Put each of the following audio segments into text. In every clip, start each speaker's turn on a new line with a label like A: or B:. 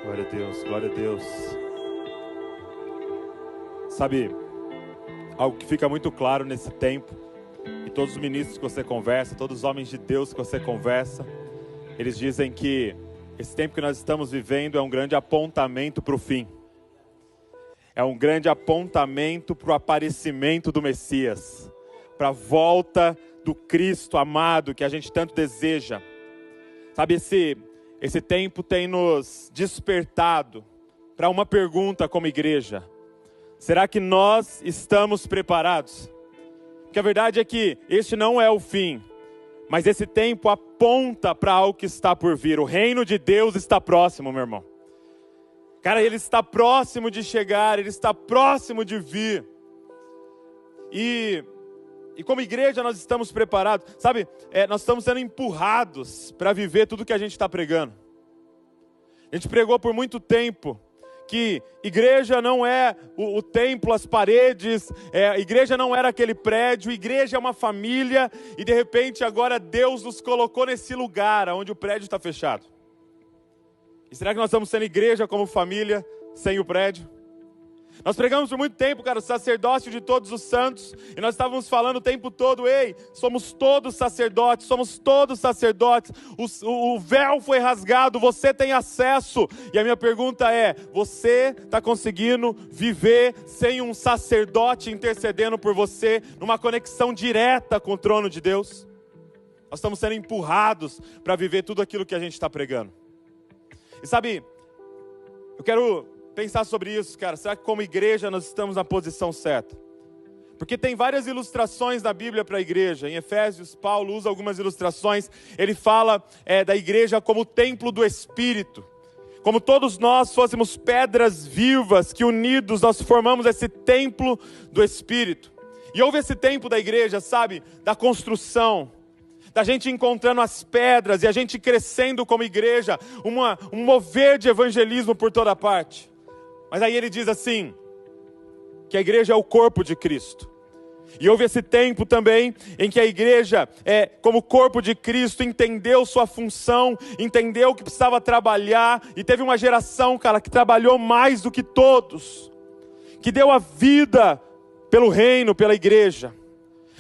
A: Glória a Deus, glória a Deus. Sabe, algo que fica muito claro nesse tempo, e todos os ministros que você conversa, todos os homens de Deus que você conversa, eles dizem que esse tempo que nós estamos vivendo é um grande apontamento para o fim. É um grande apontamento para o aparecimento do Messias, para a volta do Cristo amado que a gente tanto deseja. Sabe, esse tempo tem nos despertado para uma pergunta como igreja: será que nós estamos preparados? Porque a verdade é que este não é o fim, mas esse tempo aponta para algo que está por vir. O reino de Deus está próximo, meu irmão. Cara, ele está próximo de chegar, ele está próximo de vir. E como igreja nós estamos preparados, sabe, nós estamos sendo empurrados para viver tudo que a gente está pregando. A gente pregou por muito tempo que igreja não é o templo, as paredes, igreja não era aquele prédio, igreja é uma família, e de repente agora Deus nos colocou nesse lugar onde o prédio está fechado. E será que nós estamos sendo igreja como família, sem o prédio? Nós pregamos por muito tempo, cara, o sacerdócio de todos os santos, e nós estávamos falando o tempo todo: ei, somos todos sacerdotes, o véu foi rasgado, você tem acesso. E a minha pergunta é: você está conseguindo viver sem um sacerdote intercedendo por você, numa conexão direta com o trono de Deus? Nós estamos sendo empurrados para viver tudo aquilo que a gente está pregando. E sabe, eu quero pensar sobre isso, cara. Será que como igreja nós estamos na posição certa? Porque tem várias ilustrações na Bíblia para a igreja. Em Efésios, Paulo usa algumas ilustrações. Ele fala da igreja como o templo do Espírito. Como todos nós fôssemos pedras vivas, que unidos nós formamos esse templo do Espírito. E houve esse tempo da igreja, sabe, da construção, da gente encontrando as pedras e a gente crescendo como igreja, um mover de evangelismo por toda parte. Mas aí ele diz assim, que a igreja é o corpo de Cristo. E houve esse tempo também em que a igreja, como corpo de Cristo, entendeu sua função, entendeu que precisava trabalhar, e teve uma geração, cara, que trabalhou mais do que todos, que deu a vida pelo reino, pela igreja.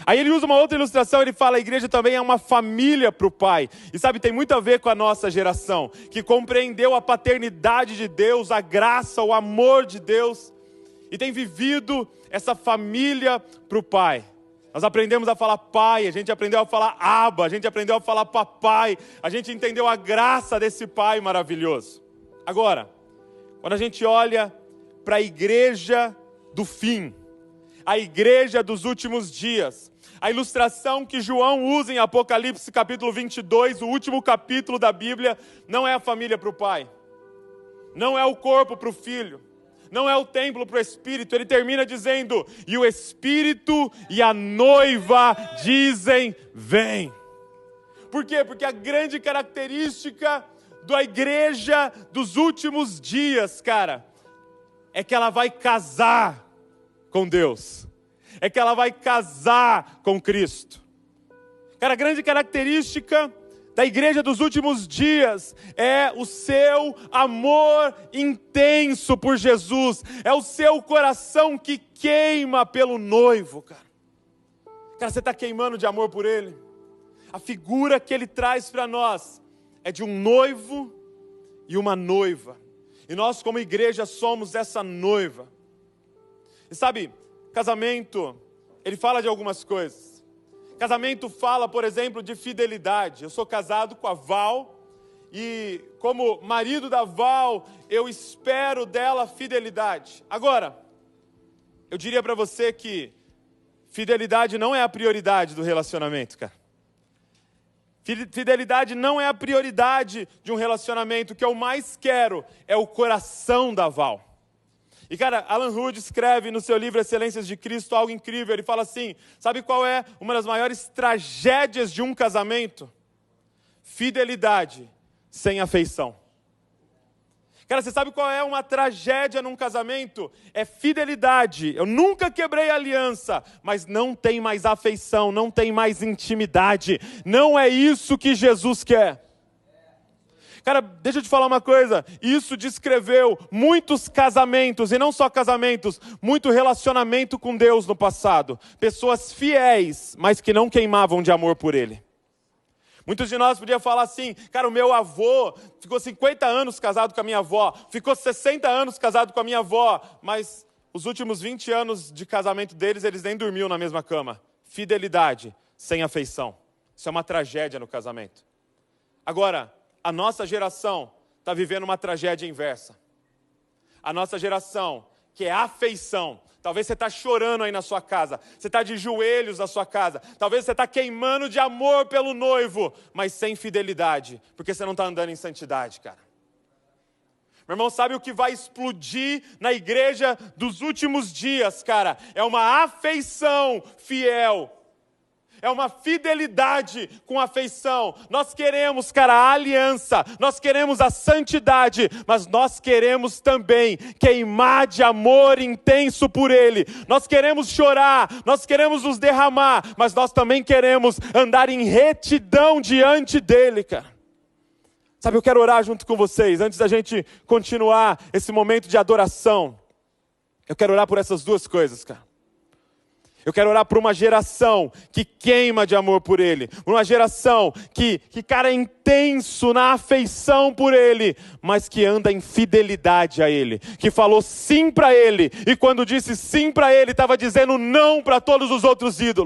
A: Aí ele usa uma outra ilustração, ele fala: a igreja também é uma família para o Pai. E sabe, tem muito a ver com a nossa geração, que compreendeu a paternidade de Deus, a graça, o amor de Deus, e tem vivido essa família para o Pai. Nós aprendemos a falar Pai, a gente aprendeu a falar Abba, a gente aprendeu a falar Papai, a gente entendeu a graça desse Pai maravilhoso. Agora, quando a gente olha para a igreja do fim, a igreja dos últimos dias, a ilustração que João usa em Apocalipse capítulo 22, o último capítulo da Bíblia, não é a família para o Pai, não é o corpo para o Filho, não é o templo para o Espírito. Ele termina dizendo: e o Espírito e a noiva dizem: vem. Por quê? Porque a grande característica da igreja dos últimos dias, cara, é que ela vai casar com Deus, é que ela vai casar com Cristo. Cara, a grande característica da igreja dos últimos dias é o seu amor intenso por Jesus, é o seu coração que queima pelo noivo, cara. Cara, você está queimando de amor por Ele? A figura que Ele traz para nós é de um noivo e uma noiva, e nós como igreja somos essa noiva. E sabe, casamento, ele fala de algumas coisas. Casamento fala, por exemplo, de fidelidade. Eu sou casado com a Val, e como marido da Val, eu espero dela fidelidade. Agora, eu diria para você que fidelidade não é a prioridade do relacionamento, cara. Fidelidade não é a prioridade de um relacionamento. O que eu mais quero é o coração da Val. E cara, Alan Hood escreve no seu livro Excelências de Cristo algo incrível. Ele fala assim: sabe qual é uma das maiores tragédias de um casamento? Fidelidade sem afeição. Cara, você sabe qual é uma tragédia num casamento? É fidelidade. Eu nunca quebrei a aliança, mas não tem mais afeição, não tem mais intimidade. Não é isso que Jesus quer. Cara, deixa eu te falar uma coisa, isso descreveu muitos casamentos, e não só casamentos, muito relacionamento com Deus no passado. Pessoas fiéis, mas que não queimavam de amor por Ele. Muitos de nós podiam falar assim, cara, o meu avô ficou 50 anos casado com a minha avó, ficou 60 anos casado com a minha avó, mas os últimos 20 anos de casamento deles, eles nem dormiam na mesma cama. Fidelidade sem afeição. Isso é uma tragédia no casamento. Agora, a nossa geração está vivendo uma tragédia inversa. A nossa geração, que é afeição. Talvez você está chorando aí na sua casa. Você está de joelhos na sua casa. Talvez você está queimando de amor pelo noivo, mas sem fidelidade. Porque você não está andando em santidade, cara. Meu irmão, sabe o que vai explodir na igreja dos últimos dias, cara? É uma afeição fiel. É uma fidelidade com afeição. Nós queremos, cara, a aliança. Nós queremos a santidade. Mas nós queremos também queimar de amor intenso por Ele. Nós queremos chorar. Nós queremos nos derramar. Mas nós também queremos andar em retidão diante dEle, cara. Sabe, eu quero orar junto com vocês. Antes da gente continuar esse momento de adoração. Eu quero orar por essas duas coisas, cara. Eu quero orar por uma geração que queima de amor por Ele. Uma geração que cara, é intenso na afeição por Ele, mas que anda em fidelidade a Ele. Que falou sim para Ele, e quando disse sim para Ele, estava dizendo não para todos os outros ídolos.